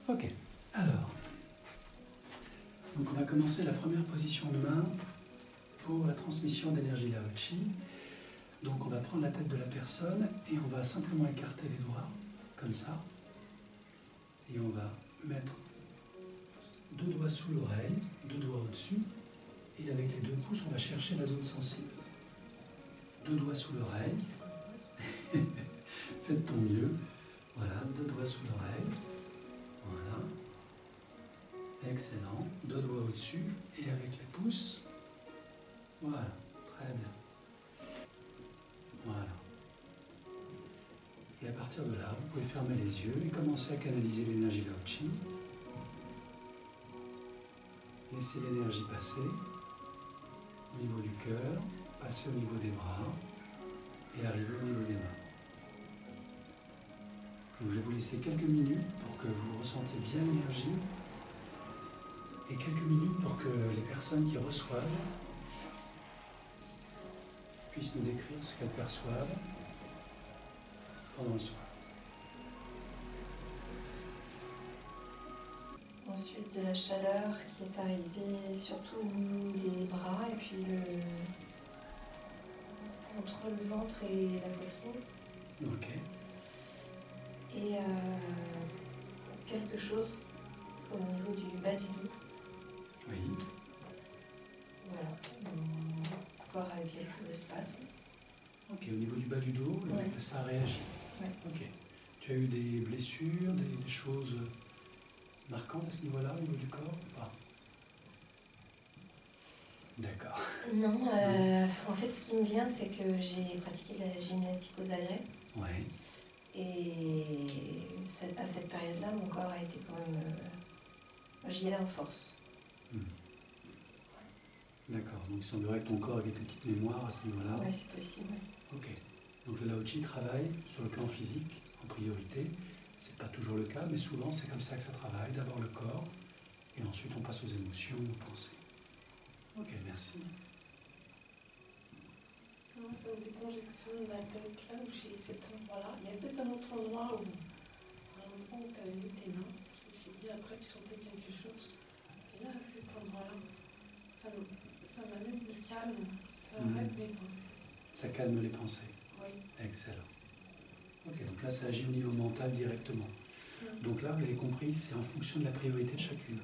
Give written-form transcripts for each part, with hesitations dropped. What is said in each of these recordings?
Ok, alors, donc on va commencer la première position de main pour la transmission d'énergie Lao Chi. Donc on va prendre la tête de la personne et on va simplement écarter les doigts, comme ça. Et on va mettre 2 doigts sous l'oreille, 2 doigts au-dessus. Et avec les 2 pouces, on va chercher la zone sensible. 2 doigts sous l'oreille. Faites ton mieux. Voilà, 2 doigts sous l'oreille. Voilà. Excellent. 2 doigts au-dessus et avec les pouces. Voilà, très bien. Voilà. Et à partir de là, vous pouvez fermer les yeux et commencer à canaliser l'énergie Lao Chi. Laissez l'énergie passer au niveau du cœur, passer au niveau des bras et arriver au niveau des mains. Donc je vais vous laisser quelques minutes pour que vous ressentiez bien l'énergie et quelques minutes pour que les personnes qui reçoivent puissent nous décrire ce qu'elles perçoivent pendant le soir. Ensuite de la chaleur qui est arrivée surtout au niveau des bras et puis entre le ventre et la poitrine. Ok. Et quelque chose au niveau du bas du dos. Oui. Voilà. Mon corps a eu quelques spasmes. Ok, au niveau du bas du dos, Ouais. ça a réagi. Ouais. Ok. Tu as eu des blessures, des choses marquantes à ce niveau-là, au niveau du corps ou pas? D'accord. Non, en fait ce qui me vient c'est que j'ai pratiqué de la gymnastique aux agrès. Ouais. Et à cette période-là, mon corps a été quand même... j'y allais en force. D'accord, donc il semblerait que ton corps ait quelques petites mémoires à ce niveau-là. Oui, c'est possible. Ok. Donc le Lao Chi travaille sur le plan physique en priorité. C'est pas toujours le cas, mais souvent c'est comme ça que ça travaille. D'abord le corps, et ensuite on passe aux émotions, aux pensées. Ok, merci. Non, ça me décongestionne de la tête là où j'ai cet endroit-là. Il y a peut-être un autre endroit où, à l'endroit où tu avais mis tes mains. Je me suis dit après tu sentais quelque chose. Et là, à cet endroit-là, ça m'amène du calme, ça arrête mes pensées. Ça calme les pensées. Oui. Excellent. Ok, donc là ça agit au niveau mental directement. Donc là, vous l'avez compris, c'est en fonction de la priorité de chacune.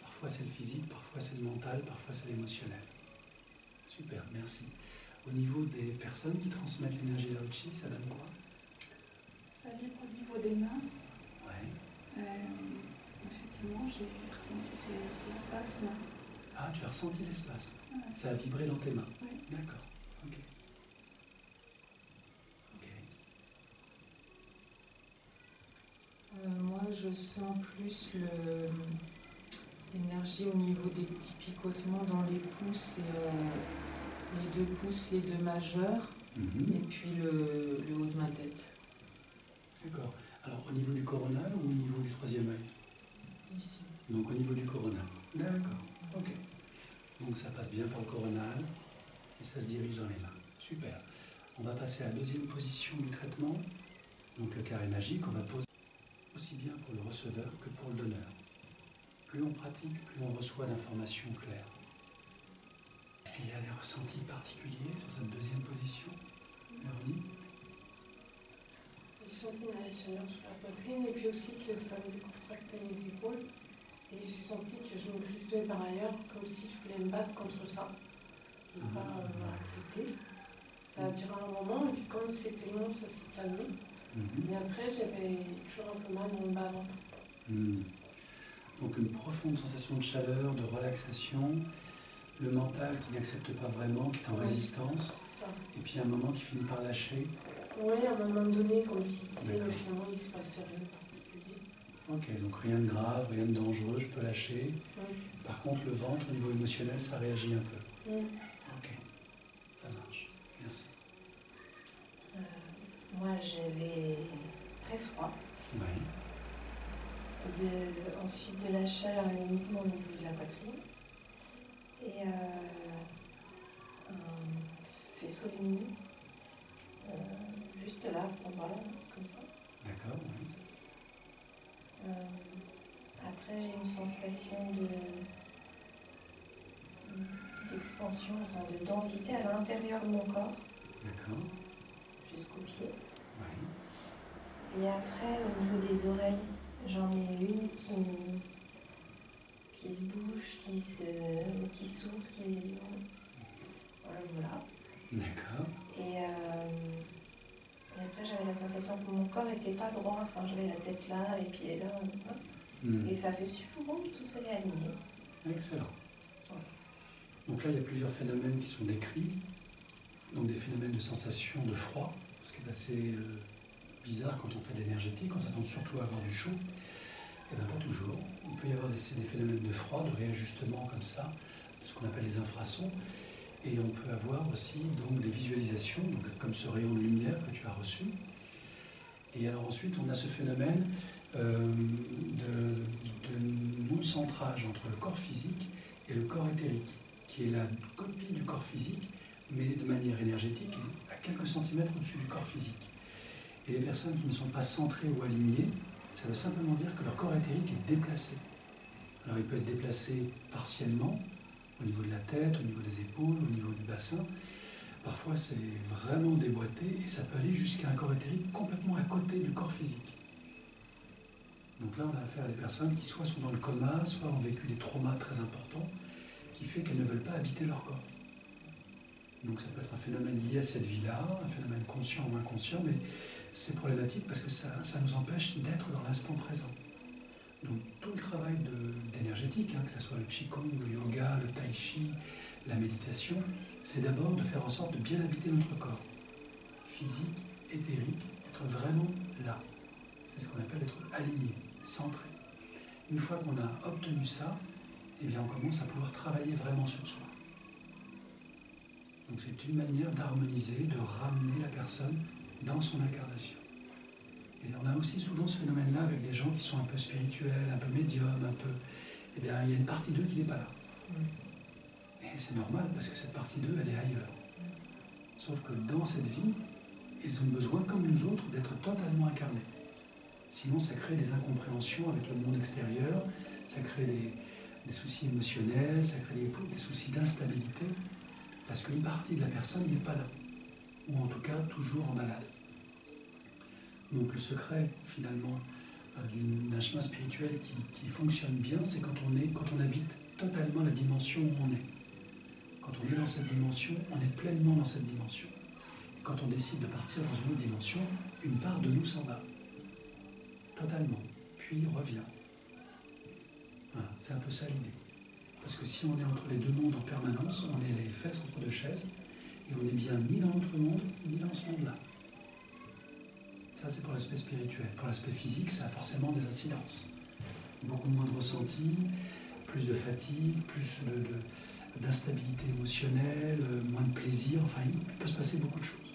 Parfois c'est le physique, parfois c'est le mental, parfois c'est l'émotionnel. Super, merci. Au niveau des personnes qui transmettent l'énergie Lao Chi, ça donne quoi? Ça vibre au niveau des mains. Ouais. Effectivement, j'ai ressenti ces spasmes. Ah, tu as ressenti l'espace. Ouais. Ça a vibré dans tes mains. Oui. D'accord. Ok. Ok. Moi, je sens plus l'énergie au niveau des petits picotements dans les pouces et les 2 pouces, les 2 majeurs, et puis le haut de ma tête. D'accord. Alors au niveau du coronal ou au niveau du 3e œil? Ici. Donc au niveau du coronal. D'accord. Ok. Donc ça passe bien par le coronal et ça se dirige dans les mains. Super. On va passer à la 2e position du traitement. Donc le carré magique, on va poser aussi bien pour le receveur que pour le donneur. Plus on pratique, plus on reçoit d'informations claires. Et il y a des ressentis particuliers sur cette 2e position, Véronique? J'ai senti une chaleur sur la poitrine et puis aussi que ça me décontractait les épaules. Et j'ai senti que je me crispais par ailleurs, comme si je voulais me battre contre ça et pas accepter. Ça a duré un moment et puis quand c'était long, ça s'est calmé. Et après, j'avais toujours un peu mal dans le bas-ventre. Donc une profonde sensation de chaleur, de relaxation, le mental qui n'accepte pas vraiment, qui est en résistance, C'est ça. et puis un moment qui finit par lâcher. Oui, à un moment donné, comme si finalement il ne se passe rien de particulier. Ok, donc rien de grave, rien de dangereux, je peux lâcher. Par contre, le ventre, au niveau émotionnel, ça réagit un peu. Ok, ça marche. Merci. Moi, j'avais très froid. Oui. Ensuite de la chaleur uniquement au niveau de la poitrine. Et un faisceau lumineux. Juste là, à cet endroit-là, comme ça. D'accord, oui. sensation d'expansion, enfin de densité à l'intérieur de mon corps. D'accord. Jusqu'aux pieds. Oui. Et après, au niveau des oreilles, j'en ai une qui se bouge, qui s'ouvre, voilà. D'accord. Et après, j'avais la sensation que mon corps n'était pas droit. Enfin, j'avais la tête là, les pieds là. Et ça fait souvent que tout s'est aligné. Excellent. Ouais. Donc là, il y a plusieurs phénomènes qui sont décrits. Donc des phénomènes de sensation de froid, ce qui est assez bizarre quand on fait de l'énergétique. On s'attend surtout à avoir du chaud. Eh bien, pas toujours. Il peut y avoir des phénomènes de froid, de réajustement comme ça, de ce qu'on appelle les infrasons. Et on peut avoir aussi donc, des visualisations, donc, comme ce rayon de lumière que tu as reçu. Et alors ensuite, on a ce phénomène de non-centrage entre le corps physique et le corps éthérique, qui est la copie du corps physique, mais de manière énergétique, à quelques centimètres au-dessus du corps physique. Et les personnes qui ne sont pas centrées ou alignées, ça veut simplement dire que leur corps éthérique est déplacé. Alors il peut être déplacé partiellement, au niveau de la tête, au niveau des épaules, au niveau du bassin. Parfois c'est vraiment déboîté et ça peut aller jusqu'à un corps éthérique complètement à côté du corps physique. Donc là on a affaire à des personnes qui soit sont dans le coma, soit ont vécu des traumas très importants, qui fait qu'elles ne veulent pas habiter leur corps. Donc ça peut être un phénomène lié à cette vie-là, un phénomène conscient ou inconscient, mais c'est problématique parce que ça nous empêche d'être dans l'instant présent. Donc tout le travail d'énergétique, que ce soit le qigong, le yoga, le tai chi, la méditation, c'est d'abord de faire en sorte de bien habiter notre corps, physique, éthérique, être vraiment là. C'est ce qu'on appelle être aligné, centré. Une fois qu'on a obtenu ça, eh bien on commence à pouvoir travailler vraiment sur soi. Donc c'est une manière d'harmoniser, de ramener la personne dans son incarnation. Et on a aussi souvent ce phénomène-là avec des gens qui sont un peu spirituels, un peu médiums, un peu... Eh bien, il y a une partie d'eux qui n'est pas là. Et c'est normal parce que cette partie d'eux, elle est ailleurs. Sauf que dans cette vie, ils ont besoin, comme nous autres, d'être totalement incarnés. Sinon, ça crée des incompréhensions avec le monde extérieur, ça crée des soucis émotionnels, ça crée des soucis d'instabilité, parce qu'une partie de la personne n'est pas là, ou en tout cas toujours en malade. Donc le secret, finalement, d'un chemin spirituel qui fonctionne bien, c'est quand on habite totalement la dimension où on est. Quand on est dans cette dimension, on est pleinement dans cette dimension. Et quand on décide de partir dans une autre dimension, une part de nous s'en va. Totalement. Puis revient. Voilà, c'est un peu ça l'idée. Parce que si on est entre les deux mondes en permanence, on est les fesses entre deux chaises, et on n'est bien ni dans notre monde, ni dans ce monde-là. Ça, c'est pour l'aspect spirituel. Pour l'aspect physique, ça a forcément des incidences. Beaucoup moins de ressenti, plus de fatigue, plus d'instabilité émotionnelle, moins de plaisir. Enfin, il peut se passer beaucoup de choses.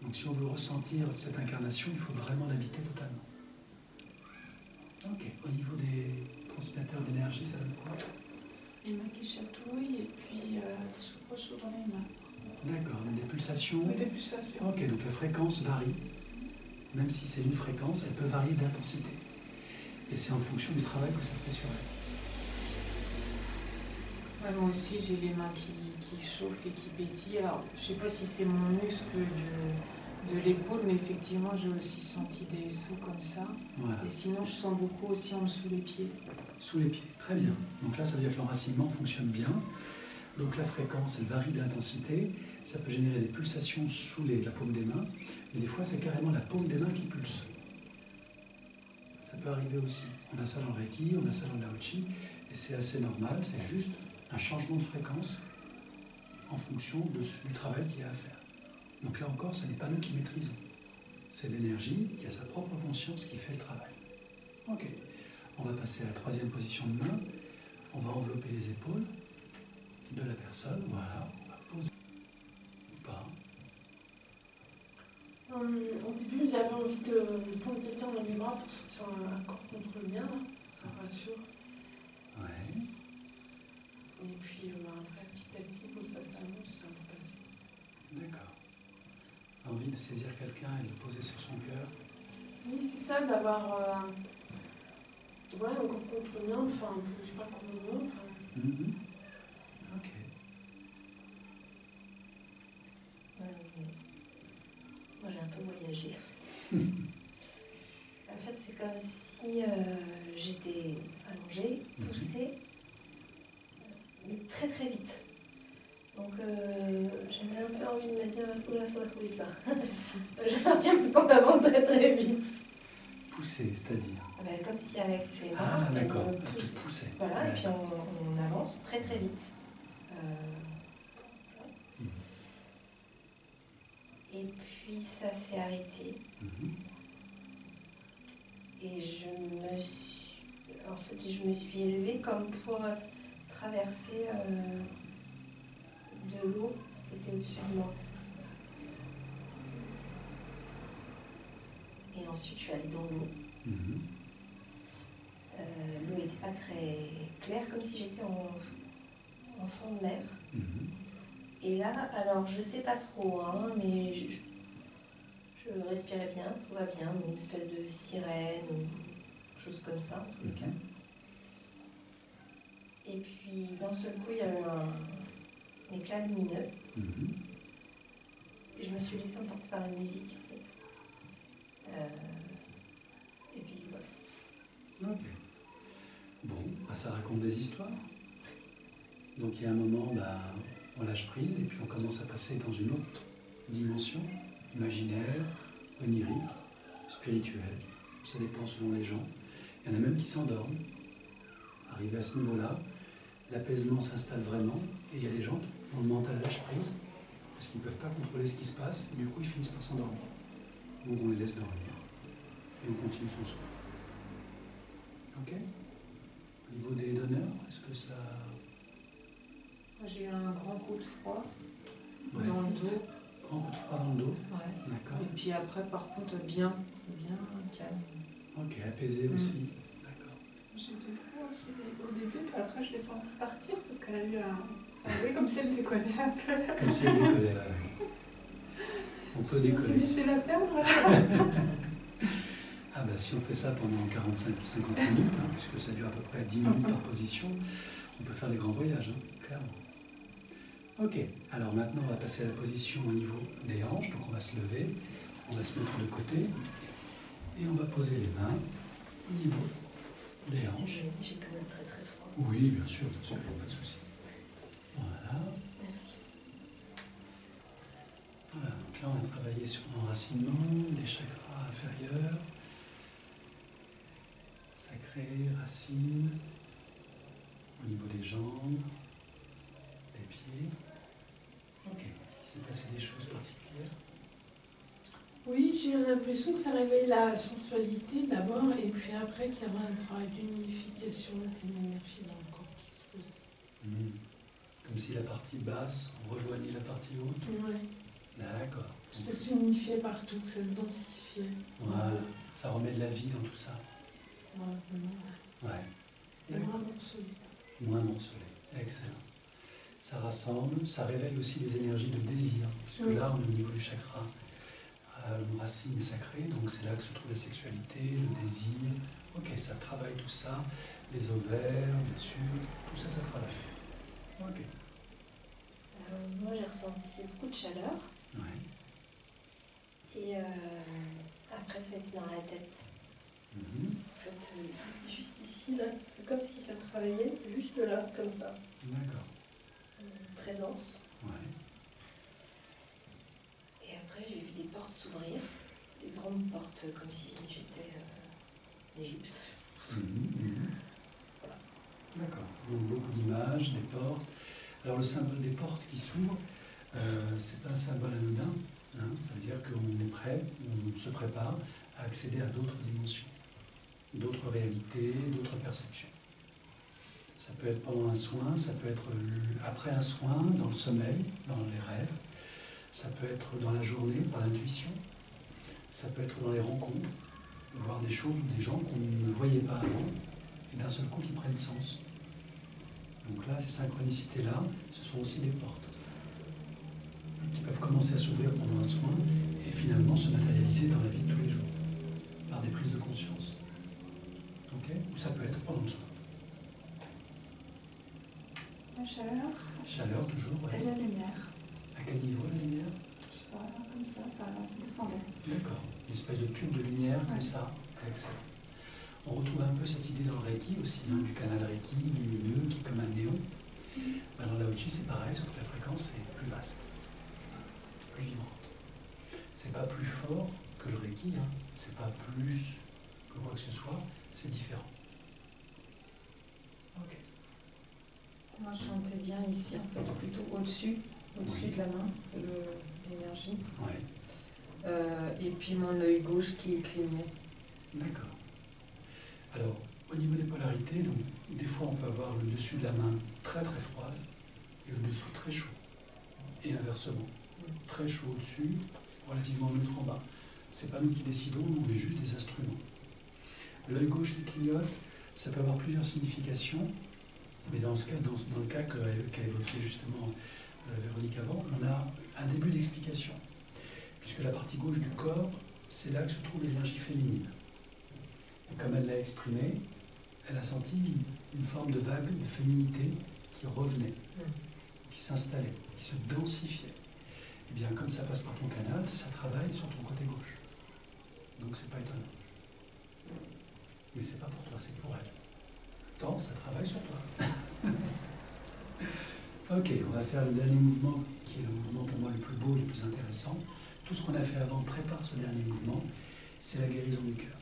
Donc, si on veut ressentir cette incarnation, il faut vraiment l'habiter totalement. Ok. Au niveau des transmetteurs d'énergie, ça donne quoi? Les mains qui chatouillent et puis des soubresauts dans les mains. D'accord. Des pulsations. Oui, des pulsations. Ok. Donc, la fréquence varie. Même si c'est une fréquence, elle peut varier d'intensité. Et c'est en fonction du travail que ça fait sur elle. Ouais, moi aussi, j'ai les mains qui chauffent et qui pétillent. Alors, je ne sais pas si c'est mon muscle de l'épaule, mais effectivement, j'ai aussi senti des sauts comme ça. Voilà. Et sinon, je sens beaucoup aussi en dessous les pieds. Sous les pieds, très bien. Donc là, ça veut dire que l'enracinement fonctionne bien. Donc la fréquence, elle varie d'intensité. Ça peut générer des pulsations sous la paume des mains. Mais des fois, c'est carrément la paume des mains qui pulse. Ça peut arriver aussi. On a ça dans le Reiki, on a ça dans le Lao Chi, et c'est assez normal, c'est juste un changement de fréquence en fonction du travail qu'il y a à faire. Donc là encore, ce n'est pas nous qui maîtrisons. C'est l'énergie qui a sa propre conscience qui fait le travail. Ok. On va passer à la troisième position de main. On va envelopper les épaules de la personne. Voilà. On va poser ou pas. Au début, j'avais envie de prendre quelqu'un dans mes bras pour sentir un corps contre le mien. Ça rassure. Ouais. Et puis après, petit à petit, comme ça s'allonge, c'est un peu facile. D'accord. Envie de saisir quelqu'un et de le poser sur son cœur. Oui, c'est ça, d'avoir Ouais, encore contre Nymphe, enfin, je sais pas comment Nymphe. Enfin, Mhm. Ok. Moi, j'ai un peu voyagé. En fait, c'est comme si j'étais allongée, poussée, mais très très vite. Donc, j'avais un peu envie de me dire, oula, ça va trop vite là. Je vais partir parce qu'on avance très très vite. Pousser, c'est-à-dire? Ah ben, comme si avec ses bras, Ah, elle d'accord. me Elle te pousse. poussait. Voilà, et puis D'accord. on avance très très vite. Mhm. Et puis ça s'est arrêté. Mhm. Et je me suis élevée comme pour traverser de l'eau qui était au-dessus de moi. Et ensuite, je suis allée dans l'eau. Mhm. L'eau n'était pas très claire, comme si j'étais en fond de mer. Mhm. Et là, alors, je sais pas trop, hein, mais je respirais bien, tout va bien, une espèce de sirène ou chose comme ça, en tous les cas. Et puis, d'un seul coup, il y a eu un éclat lumineux. Mhm. Et je me suis laissée emporter par la musique, en fait. Et puis, voilà. Ok. Bon, bah, ça raconte des histoires. Donc il y a un moment, bah, on lâche prise et puis on commence à passer dans une autre dimension, imaginaire, onirique, spirituelle. Ça dépend selon les gens. Il y en a même qui s'endorment. Arrivé à ce niveau-là, l'apaisement s'installe vraiment et il y a des gens qui, dans le mental, lâchent prise parce qu'ils ne peuvent pas contrôler ce qui se passe et du coup ils finissent par s'endormir. Donc on les laisse dormir et on continue son soin. Ok? Au niveau des donneurs, est-ce que ça... J'ai eu un grand coup de froid Ouais. dans le dos. Grand coup de froid dans le dos, Ouais. d'accord. Et puis après, par contre, bien calme. Ok, apaisé aussi, d'accord. J'ai eu du froid aussi au début, puis après je l'ai senti partir parce qu'elle a eu un. Enfin, oui, comme si elle décollait un peu. Comme si elle décollait. On peut Je me suis décoller. dit, je vais la perdre là. Ah bah si on fait ça pendant 45-50 minutes, hein, puisque ça dure à peu près 10 minutes par position, on peut faire des grands voyages, hein, clairement. Ok, alors maintenant on va passer à la position au niveau des hanches, donc on va se lever, on va se mettre de côté, et on va poser les mains au niveau des hanches. Désolée, j'ai quand même très très froid. Oui, bien sûr, pas de souci. Voilà. Merci. Voilà, donc là on a travaillé sur l'enracinement, les chakras inférieurs, sacré, racine, au niveau des jambes, des pieds. Ok, est-ce qu'il s'est passé des choses particulières? oui, j'ai l'impression que ça réveille la sensualité d'abord, et puis après qu'il y avait un travail d'unification de l'énergie dans le corps qui se faisait. Comme si la partie basse rejoignait la partie haute. Ouais. D'accord. Que ça s'unifiait partout, que ça se densifiait. Voilà, ça remet de la vie dans tout ça. Ouais, vraiment. Ouais. Et moins morcelé. Moins morcelé. Excellent. Ça rassemble, ça réveille aussi des énergies de désir, puisque Oui. là on est au niveau du chakra racine et sacré, donc c'est là que se trouve la sexualité, le désir. Ok, ça travaille tout ça, les ovaires, bien sûr, tout ça, ça travaille. Ok. Moi, j'ai ressenti beaucoup de chaleur. Ouais. Et après, ça a été dans la tête. Mhm. En fait, juste ici, là, c'est comme si ça travaillait juste là, comme ça. D'accord. Très dense. Ouais. Et après, j'ai vu des portes s'ouvrir, des grandes portes, comme si j'étais en Égypte. Mhm. Voilà. D'accord. Donc beaucoup d'images, des portes. Alors le symbole des portes qui s'ouvrent, c'est pas un symbole anodin. Hein, ça veut dire qu'on est prêt, on se prépare à accéder à d'autres dimensions, d'autres réalités, d'autres perceptions. Ça peut être pendant un soin, ça peut être après un soin, dans le sommeil, dans les rêves. Ça peut être dans la journée, par l'intuition. Ça peut être dans les rencontres, voir des choses ou des gens qu'on ne voyait pas avant, et d'un seul coup qui prennent sens. Donc là, ces synchronicités-là, ce sont aussi des portes qui peuvent commencer à s'ouvrir pendant un soin et finalement se matérialiser dans la vie de tous les jours, par des prises de conscience. Ok ? ou ça peut être pendant le soin. La chaleur Chaleur toujours, et ouais. la lumière. À quel niveau la lumière? Je sais pas, comme ça descendait. D'accord. Une espèce de tube de lumière comme Ouais. ça. Excellent. On retrouve un peu cette idée dans le Reiki aussi, hein, du canal Reiki lumineux qui est comme un néon. Ben, dans le Lao Chi, c'est pareil, sauf que la fréquence est plus vaste, plus vibrante. C'est pas plus fort que le Reiki, hein. C'est pas plus que quoi que ce soit, c'est différent. Ok. Moi, je sentais bien ici, en fait, plutôt au-dessus Oui. de la main, l'énergie. Ouais. Et puis mon œil gauche qui clignait. D'accord. Alors, au niveau des polarités, donc, des fois on peut avoir le dessus de la main très très froide et le dessous très chaud. Et inversement. Très chaud au-dessus, relativement neutre en bas. C'est pas nous qui décidons, nous, on est juste des instruments. L'œil gauche qui clignote, ça peut avoir plusieurs significations, mais dans le cas qu'a évoqué justement Véronique avant, on a un début d'explication. Puisque la partie gauche du corps, c'est là que se trouve l'énergie féminine. Et comme elle l'a exprimé, elle a senti une forme de vague de féminité qui revenait, qui s'installait, qui se densifiait. Et bien, comme ça passe par ton canal, ça travaille sur ton côté gauche. Donc c'est pas étonnant. Mais c'est pas pour toi, c'est pour elle. Tant, ça travaille sur toi. Ok, on va faire le dernier mouvement, qui est le mouvement pour moi le plus beau, le plus intéressant. Tout ce qu'on a fait avant prépare ce dernier mouvement, c'est la guérison du cœur.